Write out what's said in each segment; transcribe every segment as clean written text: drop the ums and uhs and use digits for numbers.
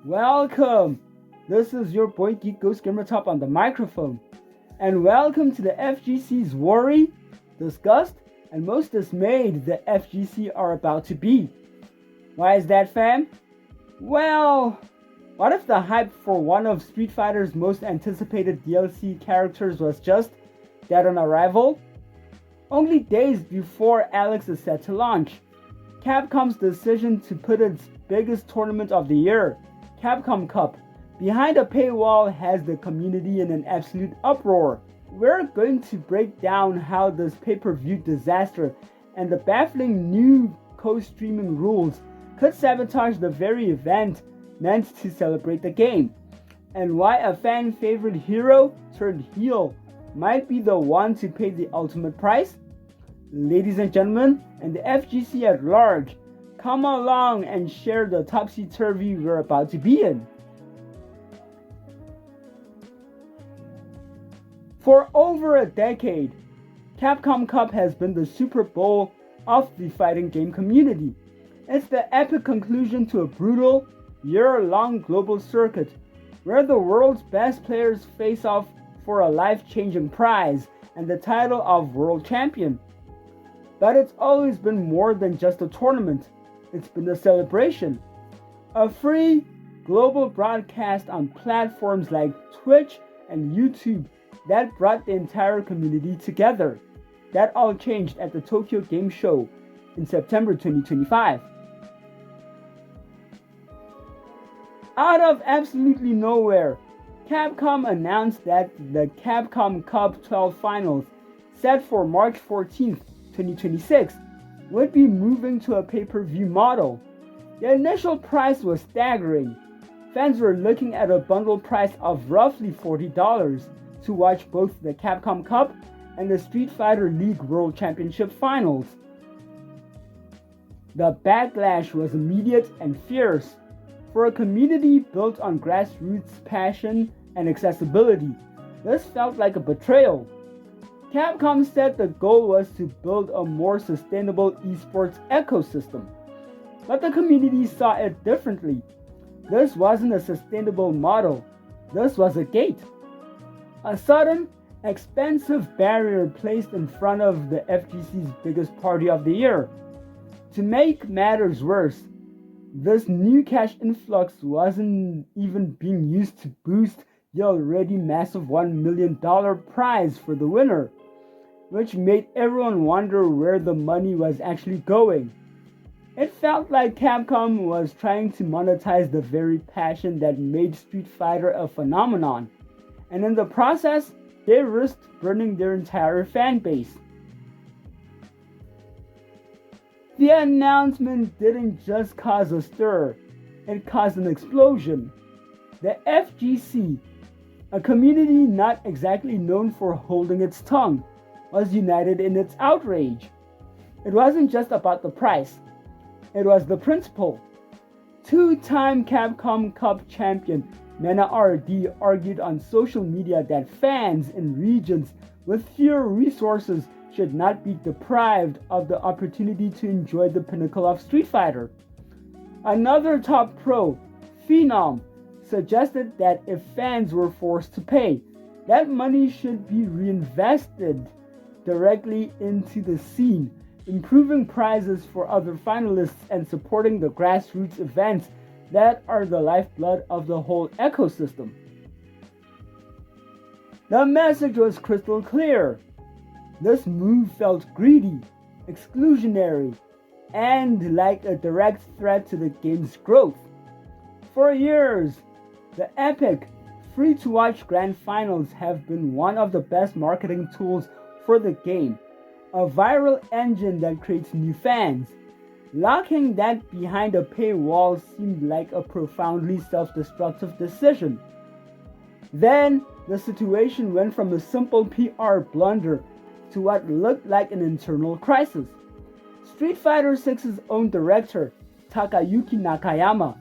Welcome! This is your boy Geek Ghost Gamer Top on the microphone. And welcome to the FGC's worry, disgust, and most dismayed the FGC are about to be. Why is that, fam? Well, what if the hype for one of Street Fighter's most anticipated DLC characters was just dead on arrival? Only days before Alex is set to launch, Capcom's decision to put its biggest tournament of the year, Capcom Cup, behind a paywall has the community in an absolute uproar. We're going to break down how this pay-per-view disaster and the baffling new co-streaming rules could sabotage the very event meant to celebrate the game, and why a fan favorite hero turned heel might be the one to pay the ultimate price. Ladies and gentlemen, and the FGC at large, come along and share the topsy-turvy we're about to be in. For over a decade, Capcom Cup has been the Super Bowl of the fighting game community. It's the epic conclusion to a brutal, year-long global circuit where the world's best players face off for a life-changing prize and the title of World Champion. But it's always been more than just a tournament. It's been a celebration. A free, global broadcast on platforms like Twitch and YouTube that brought the entire community together. That all changed at the Tokyo Game Show in September 2025. Out of absolutely nowhere, Capcom announced that the Capcom Cup 12 finals, set for March 14th, 2026, would be moving to a pay-per-view model. The initial price was staggering. Fans were looking at a bundle price of roughly $40 to watch both the Capcom Cup and the Street Fighter League World Championship finals. The backlash was immediate and fierce. For a community built on grassroots passion and accessibility, this felt like a betrayal. Capcom said the goal was to build a more sustainable esports ecosystem, but the community saw it differently. This wasn't a sustainable model, this was a gate. A sudden, expensive barrier placed in front of the FGC's biggest party of the year. To make matters worse, this new cash influx wasn't even being used to boost the already massive $1 million prize for the winner, which made everyone wonder where the money was actually going. It felt like Capcom was trying to monetize the very passion that made Street Fighter a phenomenon, and in the process, they risked burning their entire fan base. The announcement didn't just cause a stir, it caused an explosion. The FGC, a community not exactly known for holding its tongue, was united in its outrage. It wasn't just about the price, it was the principle. Two-time Capcom Cup champion Mena RD argued on social media that fans in regions with fewer resources should not be deprived of the opportunity to enjoy the pinnacle of Street Fighter. Another top pro, Phenom, suggested that if fans were forced to pay, that money should be reinvested directly into the scene, improving prizes for other finalists and supporting the grassroots events that are the lifeblood of the whole ecosystem. The message was crystal clear. This move felt greedy, exclusionary, and like a direct threat to the game's growth. For years, the epic, free-to-watch grand finals have been one of the best marketing tools for the game, a viral engine that creates new fans. Locking that behind a paywall seemed like a profoundly self-destructive decision. Then, the situation went from a simple PR blunder to what looked like an internal crisis. Street Fighter VI's own director, Takayuki Nakayama,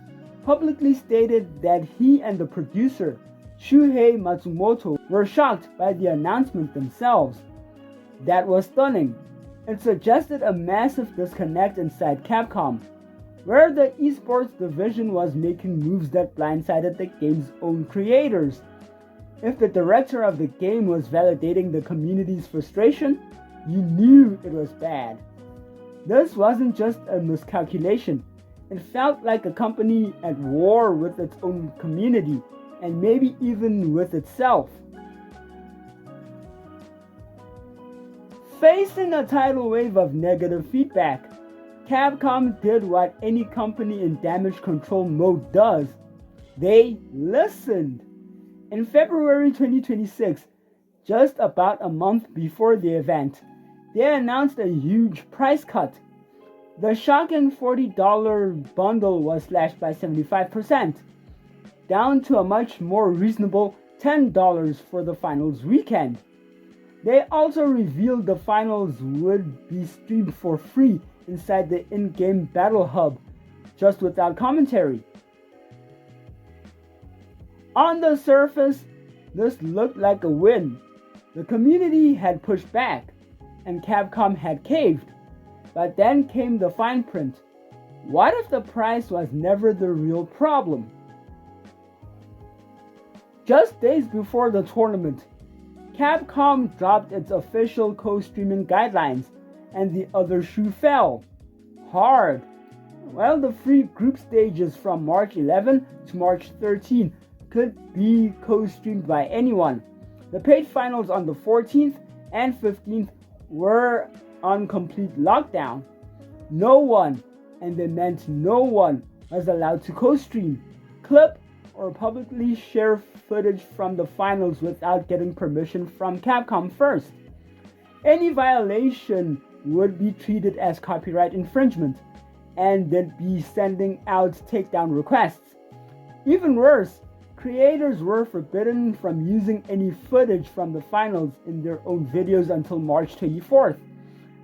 publicly stated that he and the producer, Shuhei Matsumoto, were shocked by the announcement themselves. That was stunning. It suggested a massive disconnect inside Capcom. where the esports division was making moves that blindsided the game's own creators. If the director of the game was validating the community's frustration, you knew it was bad. This wasn't just a miscalculation. It felt like a company at war with its own community, and maybe even with itself. Facing a tidal wave of negative feedback, Capcom did what any company in damage control mode does. They listened. In February 2026, just about a month before the event, they announced a huge price cut. The shocking $40 bundle was slashed by 75%, down to a much more reasonable $10 for the finals weekend. They also revealed the finals would be streamed for free inside the in-game battle hub, just without commentary. On the surface, this looked like a win. The community had pushed back, and Capcom had caved. But then came the fine print. What if the price was never the real problem? Just days before the tournament, Capcom dropped its official co-streaming guidelines, and the other shoe fell. Hard. Well, the free group stages from March 11 to March 13 could be co-streamed by anyone. The paid finals on the 14th and 15th were on complete lockdown. No one, and they meant no one, was allowed to co-stream, clip, or publicly share footage from the finals without getting permission from Capcom first. Any violation would be treated as copyright infringement, and they'd be sending out takedown requests. Even worse, creators were forbidden from using any footage from the finals in their own videos until March 24th,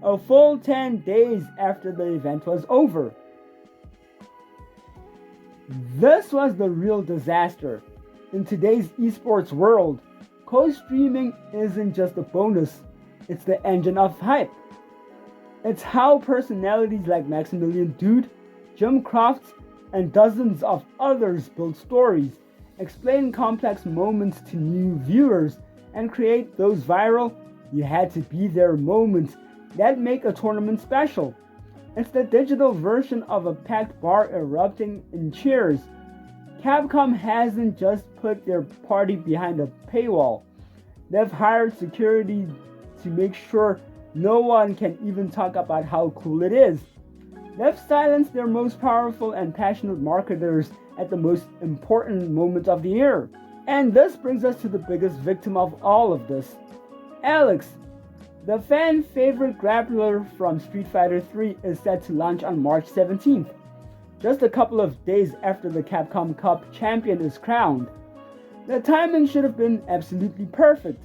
a full 10 days after the event was over. This was the real disaster. In today's esports world, co-streaming isn't just a bonus, it's the engine of hype. It's how personalities like Maximilian Dood, Jim Crofts, and dozens of others build stories, explain complex moments to new viewers, and create those viral, you had to be there moments that make a tournament special. It's the digital version of a packed bar erupting in cheers. Capcom hasn't just put their party behind a paywall. They've hired security to make sure no one can even talk about how cool it is. They've silenced their most powerful and passionate marketers at the most important moment of the year. And this brings us to the biggest victim of all of this. Alex, the fan favorite grappler from Street Fighter III, is set to launch on March 17th, just a couple of days after the Capcom Cup champion is crowned. The timing should have been absolutely perfect.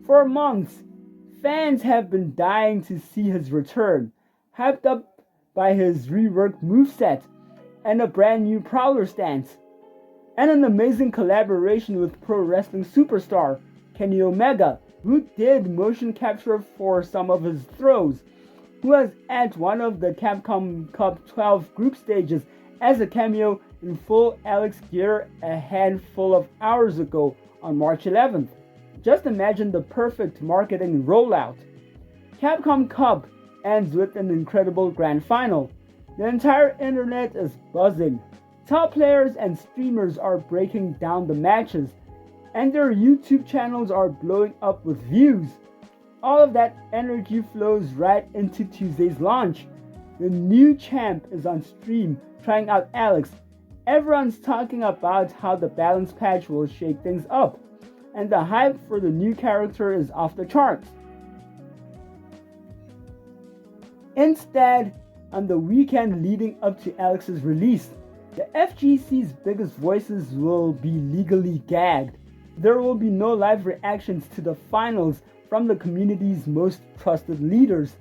For months, fans have been dying to see his return, hyped up by his reworked moveset and a brand new Prowler stance, and an amazing collaboration with pro wrestling superstar Kenny Omega, who did motion capture for some of his throws, who was at one of the Capcom Cup 12 group stages as a cameo in full Alex gear a handful of hours ago on March 11th. Just imagine the perfect marketing rollout. Capcom Cup ends with an incredible grand final. The entire internet is buzzing. Top players and streamers are breaking down the matches, and their YouTube channels are blowing up with views. All of that energy flows right into Tuesday's launch. The new champ is on stream trying out Alex. Everyone's talking about how the balance patch will shake things up, and the hype for the new character is off the charts. Instead, on the weekend leading up to Alex's release, the FGC's biggest voices will be legally gagged. There will be no live reactions to the finals from the community's most trusted leaders.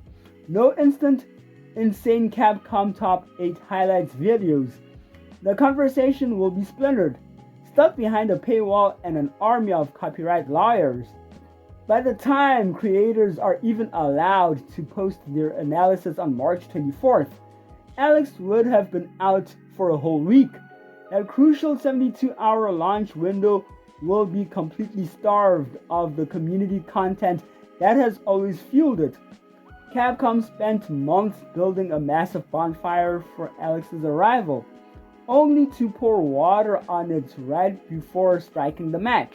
No instant, insane Capcom Top 8 highlights videos. The conversation will be splintered, stuck behind a paywall and an army of copyright lawyers. By the time creators are even allowed to post their analysis on March 24th, Alex would have been out for a whole week. That crucial 72-hour launch window will be completely starved of the community content that has always fueled it. Capcom spent months building a massive bonfire for Alex's arrival, only to pour water on it right before striking the match.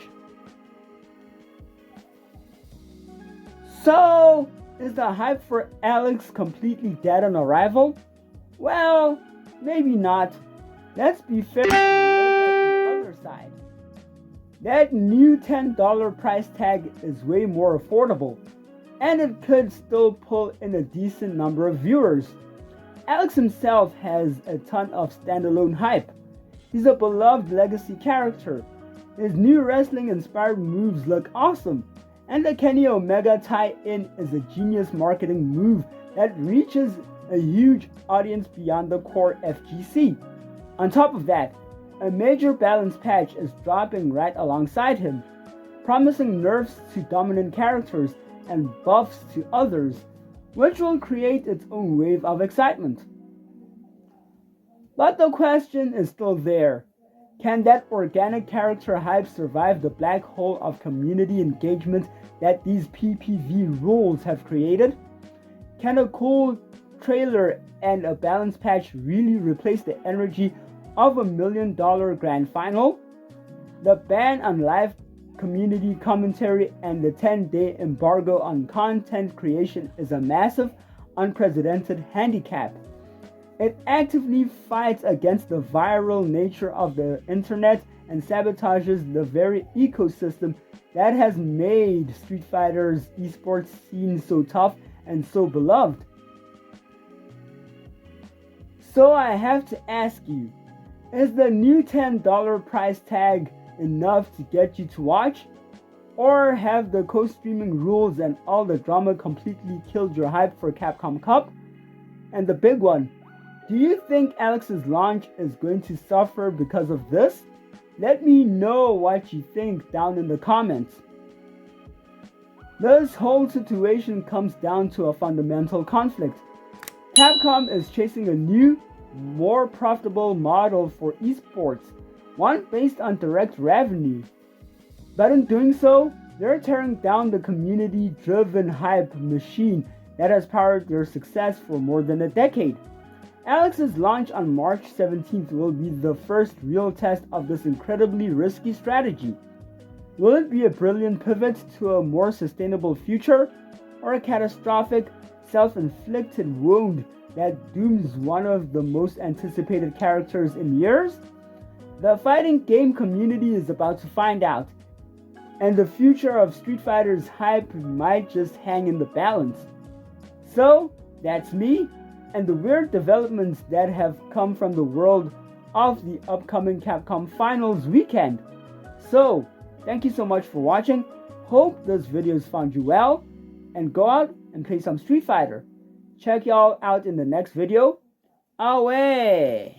So, is the hype for Alex completely dead on arrival? Well, maybe not. Let's be fair and look at the other side. That new $10 price tag is way more affordable, and it could still pull in a decent number of viewers. Alex himself has a ton of standalone hype. He's a beloved legacy character. His new wrestling-inspired moves look awesome, and the Kenny Omega tie-in is a genius marketing move that reaches a huge audience beyond the core FGC. On top of that, a major balance patch is dropping right alongside him, promising nerfs to dominant characters and buffs to others, which will create its own wave of excitement. But the question is still there. Can that organic character hype survive the black hole of community engagement that these PPV rules have created? Can a cool trailer and a balance patch really replace the energy of $1 million grand final? The ban on live community commentary and the 10-day embargo on content creation is a massive, unprecedented handicap. It actively fights against the viral nature of the internet and sabotages the very ecosystem that has made Street Fighter's esports scene so tough and so beloved. So I have to ask you, is the new $10 price tag enough to get you to watch? Or have the co-streaming rules and all the drama completely killed your hype for Capcom Cup? And the big one, do you think Alex's launch is going to suffer because of this? Let me know what you think down in the comments. This whole situation comes down to a fundamental conflict. Capcom is chasing a new, more profitable model for esports, one based on direct revenue. But in doing so, they're tearing down the community-driven hype machine that has powered their success for more than a decade. Alex's launch on March 17th will be the first real test of this incredibly risky strategy. Will it be a brilliant pivot to a more sustainable future, or a catastrophic, self-inflicted wound that dooms one of the most anticipated characters in years? The fighting game community is about to find out, and the future of Street Fighter's hype might just hang in the balance. So, that's me, and the weird developments that have come from the world of the upcoming Capcom Finals weekend. So, thank you so much for watching. Hope this video has found you well, and go out and play some Street Fighter. Check y'all out in the next video. Away!